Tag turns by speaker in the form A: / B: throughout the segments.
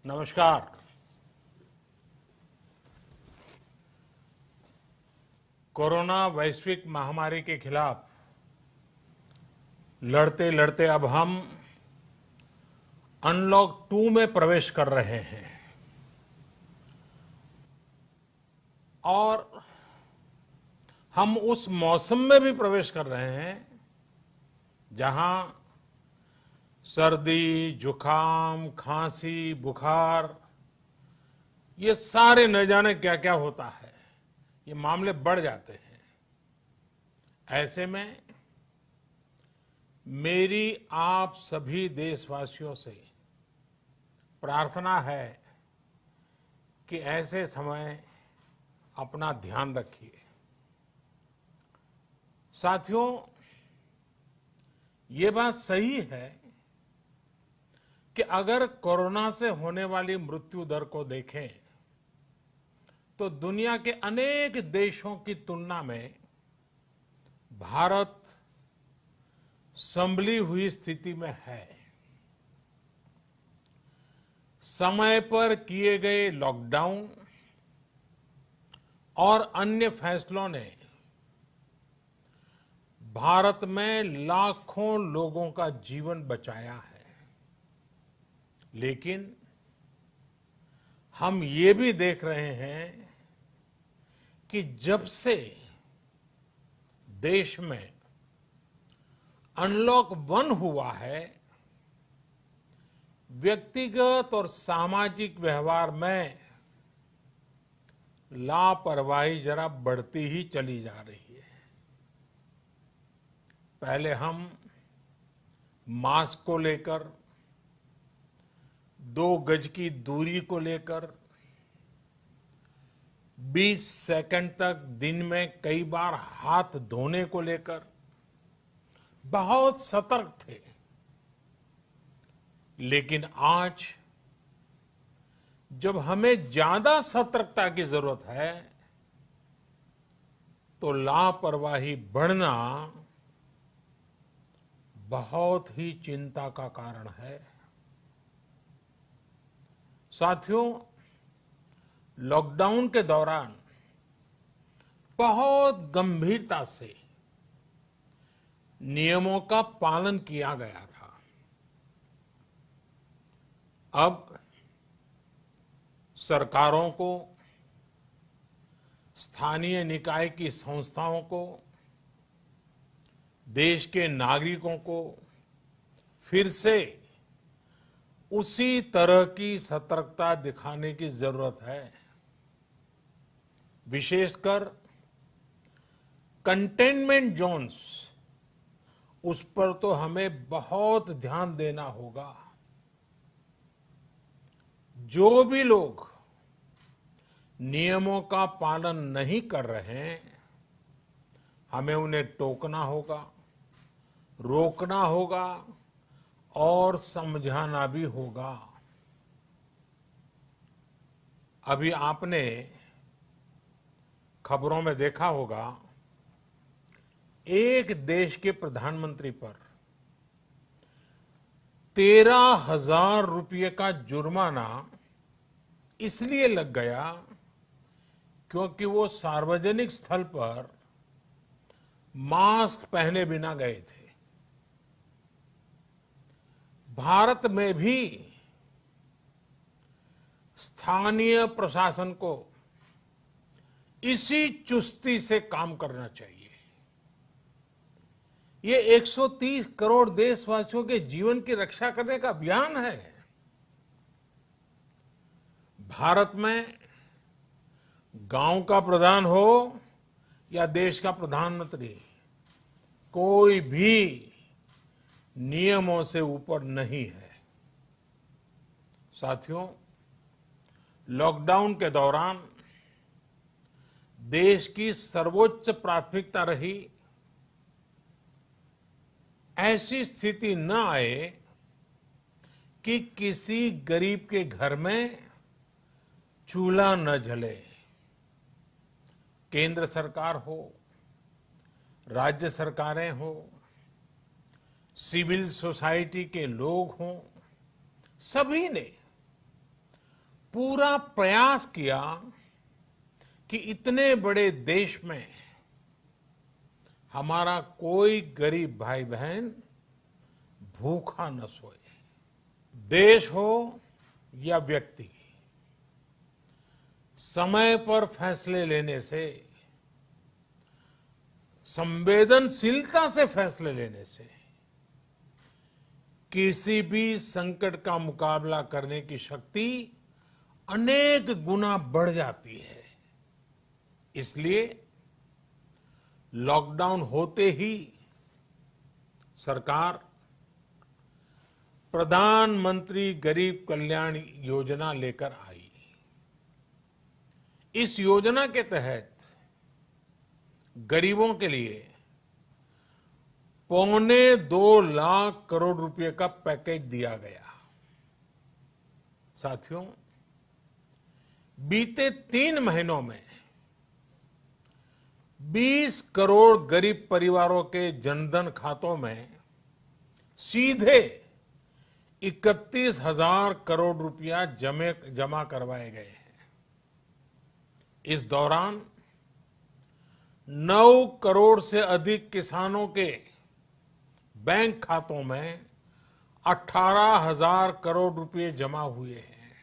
A: नमस्कार। कोरोना वैश्विक महामारी के खिलाफ लड़ते लड़ते अब हम अनलॉक 2 में प्रवेश कर रहे हैं और हम उस मौसम में भी प्रवेश कर रहे हैं जहां सर्दी, जुकाम, खांसी, बुखार ये सारे न जाने क्या क्या होता है, ये मामले बढ़ जाते हैं। ऐसे में मेरी आप सभी देशवासियों से प्रार्थना है कि ऐसे समय अपना ध्यान रखिए। साथियों, ये बात सही है कि अगर कोरोना से होने वाली मृत्यु दर को देखें तो दुनिया के अनेक देशों की तुलना में भारत संभली हुई स्थिति में है। समय पर किए गए लॉकडाउन और अन्य फैसलों ने भारत में लाखों लोगों का जीवन बचाया है, लेकिन हम ये भी देख रहे हैं कि जब से देश में अनलॉक 1 हुआ है, व्यक्तिगत और सामाजिक व्यवहार में लापरवाही जरा बढ़ती ही चली जा रही है। पहले हम मास्क को लेकर, 2 गज की दूरी को लेकर 20 सेकंड तक दिन में कई बार हाथ धोने को लेकर बहुत सतर्क थे, लेकिन आज जब हमें ज्यादा सतर्कता की जरूरत है तो लापरवाही बढ़ना बहुत ही चिंता का कारण है। साथियों, लॉकडाउन के दौरान बहुत गंभीरता से नियमों का पालन किया गया था। अब सरकारों को, स्थानीय निकाय की संस्थाओं को, देश के नागरिकों को फिर से उसी तरह की सतर्कता दिखाने की जरूरत है। विशेषकर कंटेनमेंट जोन्स, उस पर तो हमें बहुत ध्यान देना होगा। जो भी लोग नियमों का पालन नहीं कर रहे हैं, हमें उन्हें टोकना होगा, रोकना होगा और समझाना भी होगा। अभी आपने खबरों में देखा होगा, एक देश के प्रधानमंत्री पर 13,000 रुपये का जुर्माना इसलिए लग गया क्योंकि वो सार्वजनिक स्थल पर मास्क पहने बिना गए थे। भारत में भी स्थानीय प्रशासन को इसी चुस्ती से काम करना चाहिए। ये 130 करोड़ देशवासियों के जीवन की रक्षा करने का अभियान है। भारत में गांव का प्रधान हो या देश का प्रधानमंत्री, कोई भी नियमों से ऊपर नहीं है। साथियों, लॉकडाउन के दौरान देश की सर्वोच्च प्राथमिकता रही ऐसी स्थिति न आए कि किसी गरीब के घर में चूल्हा न जले। केंद्र सरकार हो, राज्य सरकारें हो, सिविल सोसाइटी के लोग हों, सभी ने पूरा प्रयास किया कि इतने बड़े देश में हमारा कोई गरीब भाई बहन भूखा न सोए। देश हो या व्यक्ति, समय पर फैसले लेने से, संवेदनशीलता से फैसले लेने से किसी भी संकट का मुकाबला करने की शक्ति अनेक गुना बढ़ जाती है। इसलिए लॉकडाउन होते ही सरकार प्रधानमंत्री गरीब कल्याण योजना लेकर आई। इस योजना के तहत गरीबों के लिए 2.25 लाख करोड़ रुपए का पैकेज दिया गया। साथियों, बीते 3 महीनों में 20 करोड़ गरीब परिवारों के जनधन खातों में सीधे 31,000 करोड़ रुपया जमा करवाए गए हैं। इस दौरान 9 करोड़ से अधिक किसानों के बैंक खातों में 18,000 करोड़ रुपए जमा हुए हैं।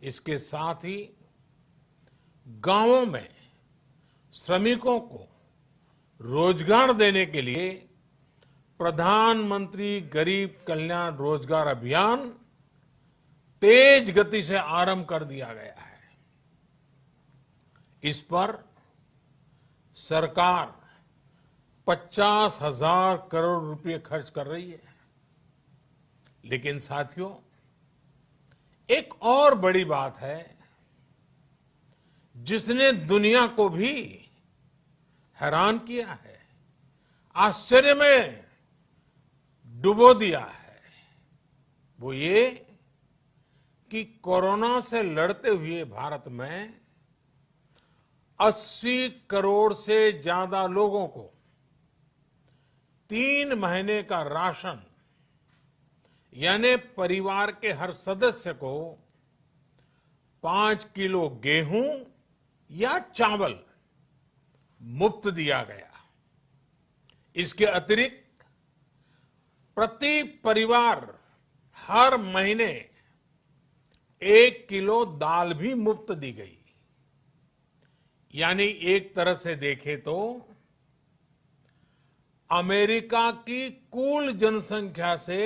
A: इसके साथ ही गांवों में श्रमिकों को रोजगार देने के लिए प्रधानमंत्री गरीब कल्याण रोजगार अभियान तेज गति से आरंभ कर दिया गया है। इस पर सरकार 50,000 करोड़ रुपए खर्च कर रही है। लेकिन साथियों, एक और बड़ी बात है जिसने दुनिया को भी हैरान किया है, आश्चर्य में डुबो दिया है। वो ये कि कोरोना से लड़ते हुए भारत में 80 करोड़ से ज्यादा लोगों को 3 महीने का राशन, यानी परिवार के हर सदस्य को 5 किलो गेहूं या चावल मुफ्त दिया गया। इसके अतिरिक्त प्रति परिवार हर महीने 1 किलो दाल भी मुफ्त दी गई। यानी एक तरह से देखें तो अमेरिका की कुल जनसंख्या से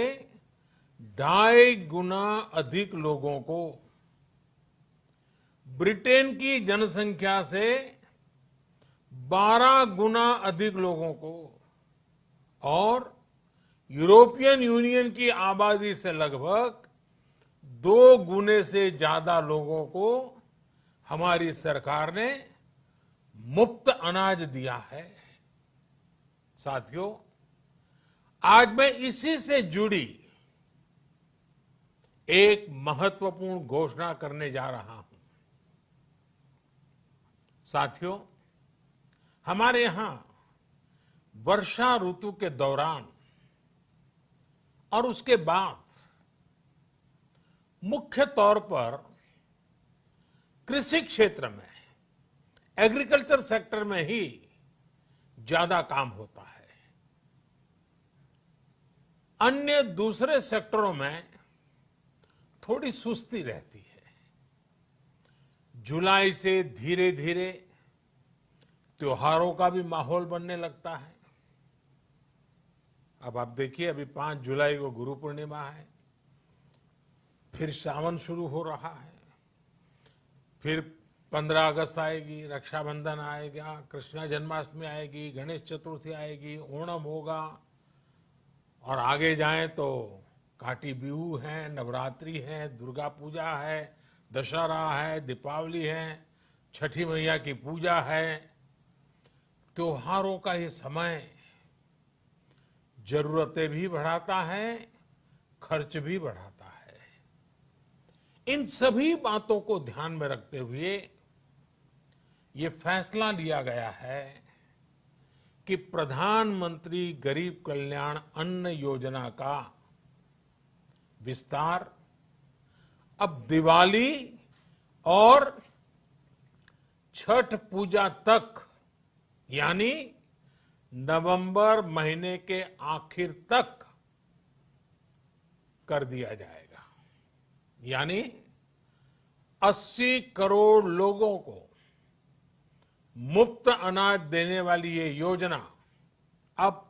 A: 2.5 गुना अधिक लोगों को, ब्रिटेन की जनसंख्या से 12 गुना अधिक लोगों को और यूरोपियन यूनियन की आबादी से लगभग 2 गुने से ज्यादा लोगों को हमारी सरकार ने मुफ्त अनाज दिया है। साथियों, आज मैं इसी से जुड़ी एक महत्वपूर्ण घोषणा करने जा रहा हूं। साथियों, हमारे यहां वर्षा ऋतु के दौरान और उसके बाद मुख्य तौर पर कृषि क्षेत्र में, एग्रीकल्चर सेक्टर में ही ज्यादा काम होता है। अन्य दूसरे सेक्टरों में थोड़ी सुस्ती रहती है। जुलाई से धीरे धीरे त्योहारों का भी माहौल बनने लगता है। अब आप देखिए, अभी 5 जुलाई को गुरु पूर्णिमा है, फिर सावन शुरू हो रहा है, फिर 15 अगस्त आएगी, रक्षाबंधन आएगा, कृष्ण जन्माष्टमी आएगी, गणेश चतुर्थी आएगी, ओणम होगा और आगे जाएं तो काटी बिहू है, नवरात्रि है, दुर्गा पूजा है, दशहरा है, दीपावली है, छठी मैया की पूजा है। त्योहारों का ये समय जरूरतें भी बढ़ाता है, खर्च भी बढ़ाता है। इन सभी बातों को ध्यान में रखते हुए ये फैसला लिया गया है कि प्रधानमंत्री गरीब कल्याण अन्न योजना का विस्तार अब दिवाली और छठ पूजा तक, यानी नवंबर महीने के आखिर तक कर दिया जाएगा। यानी 80 करोड़ लोगों को मुफ्त अनाज देने वाली ये योजना अब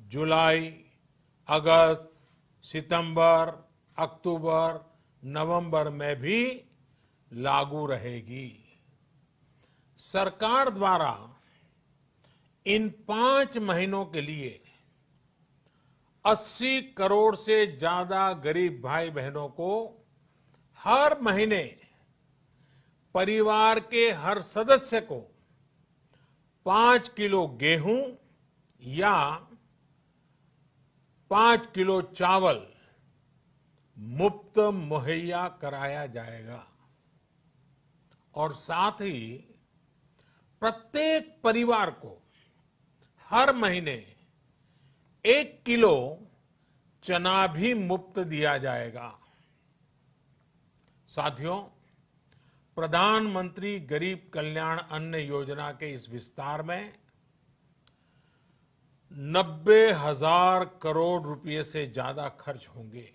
A: जुलाई, अगस्त, सितंबर, अक्टूबर, नवंबर में भी लागू रहेगी। सरकार द्वारा इन 5 महीनों के लिए 80 करोड़ से ज्यादा गरीब भाई बहनों को हर महीने परिवार के हर सदस्य को 5 किलो गेहूं या 5 किलो चावल मुफ्त मुहैया कराया जाएगा। और साथ ही प्रत्येक परिवार को हर महीने 1 किलो चना भी मुफ्त दिया जाएगा। साथियों, प्रधानमंत्री गरीब कल्याण अन्न योजना के इस विस्तार में 90,000 करोड़ रुपए से ज्यादा खर्च होंगे।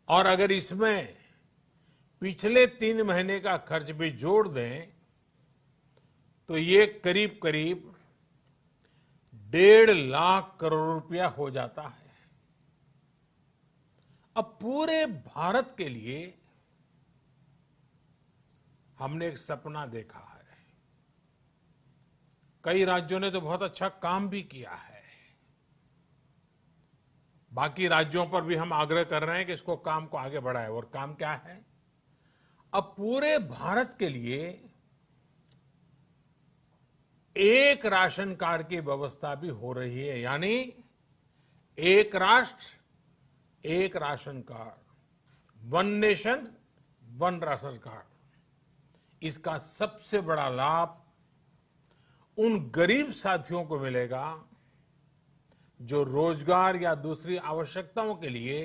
A: और अगर इसमें पिछले 3 महीने का खर्च भी जोड़ दें तो ये करीब करीब 1.5 लाख करोड़ रुपया हो जाता है। अब पूरे भारत के लिए हमने एक सपना देखा है। कई राज्यों ने तो बहुत अच्छा काम भी किया है। बाकी राज्यों पर भी हम आग्रह कर रहे हैं कि इसको काम को आगे बढ़ाएं। और काम क्या है? अब पूरे भारत के लिए एक राशन कार्ड की व्यवस्था भी हो रही है। यानी एक राष्ट्र एक ration card, one nation one ration card. इसका सबसे बड़ा लाभ उन गरीब साथियों को मिलेगा जो रोजगार या दूसरी आवश्यकताओं के लिए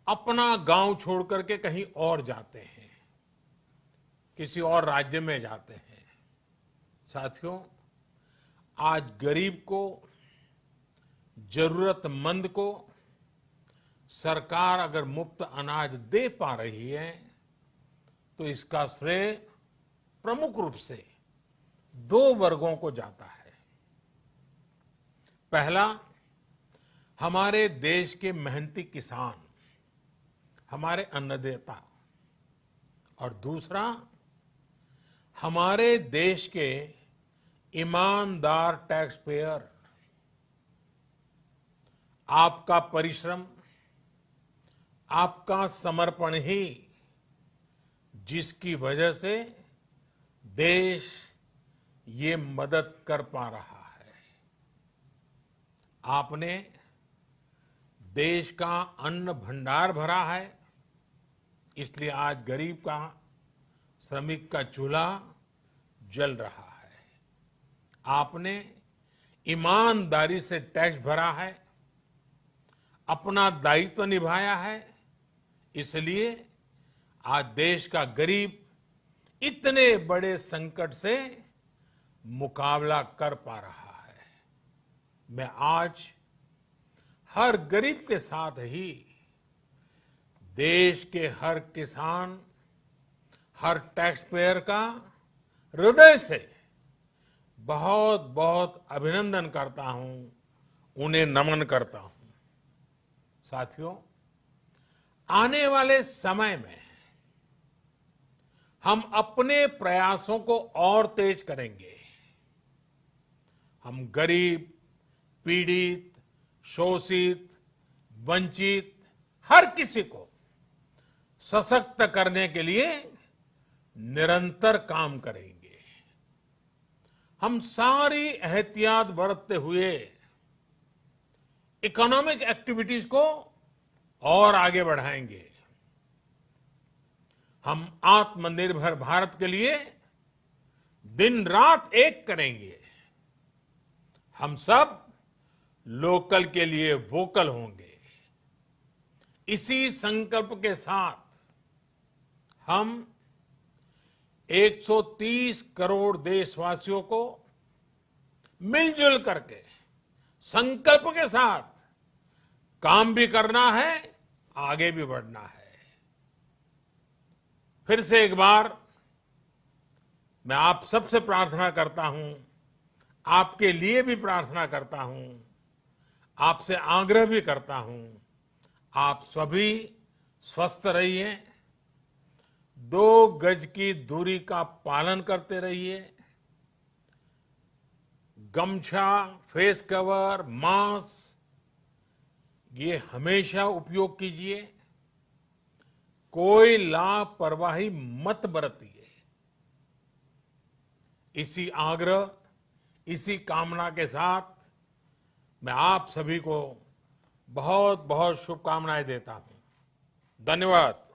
A: अपना गांव छोड़ करके कहीं और जाते हैं, किसी और राज्य में जाते हैं। साथियों, आज गरीब को, जरूरतमंद को सरकार अगर मुफ्त अनाज दे पा रही है तो इसका श्रेय प्रमुख रूप से 2 वर्गों को जाता है। पहला, हमारे देश के मेहनती किसान, हमारे अन्नदाता। और दूसरा, हमारे देश के ईमानदार टैक्स पेयर। आपका परिश्रम, आपका समर्पण ही जिसकी वजह से देश ये मदद कर पा रहा है। आपने देश का अन्न भंडार भरा है, इसलिए आज गरीब का, श्रमिक का चूल्हा जल रहा है। आपने ईमानदारी से टैक्स भरा है, अपना दायित्व निभाया है, इसलिए आज देश का गरीब इतने बड़े संकट से मुकाबला कर पा रहा है। मैं आज हर गरीब के साथ ही देश के हर किसान, हर टैक्स पेयर का हृदय से बहुत बहुत अभिनंदन करता हूं, उन्हें नमन करता हूं। साथियों, आने वाले समय में हम अपने प्रयासों को और तेज करेंगे। हम गरीब, पीड़ित, शोषित, वंचित हर किसी को सशक्त करने के लिए निरंतर काम करेंगे। हम सारी एहतियात बरतते हुए इकोनॉमिक एक्टिविटीज को और आगे बढ़ाएंगे। हम आत्मनिर्भर भारत के लिए दिन रात एक करेंगे। हम सब लोकल के लिए वोकल होंगे। इसी संकल्प के साथ हम 130 करोड़ देशवासियों को मिलजुल करके संकल्प के साथ काम भी करना है, आगे भी बढ़ना है। फिर से एक बार मैं आप सबसे प्रार्थना करता हूं, आपके लिए भी प्रार्थना करता हूं, आपसे आग्रह भी करता हूं, आप सभी स्वस्थ रहिए, 2 गज की दूरी का पालन करते रहिए, गमछा, फेस कवर, मास्क ये हमेशा उपयोग कीजिए। कोई लापरवाही मत बरतिए। इसी आग्रह, इसी कामना के साथ मैं आप सभी को बहुत बहुत शुभकामनाएं देता हूं। धन्यवाद।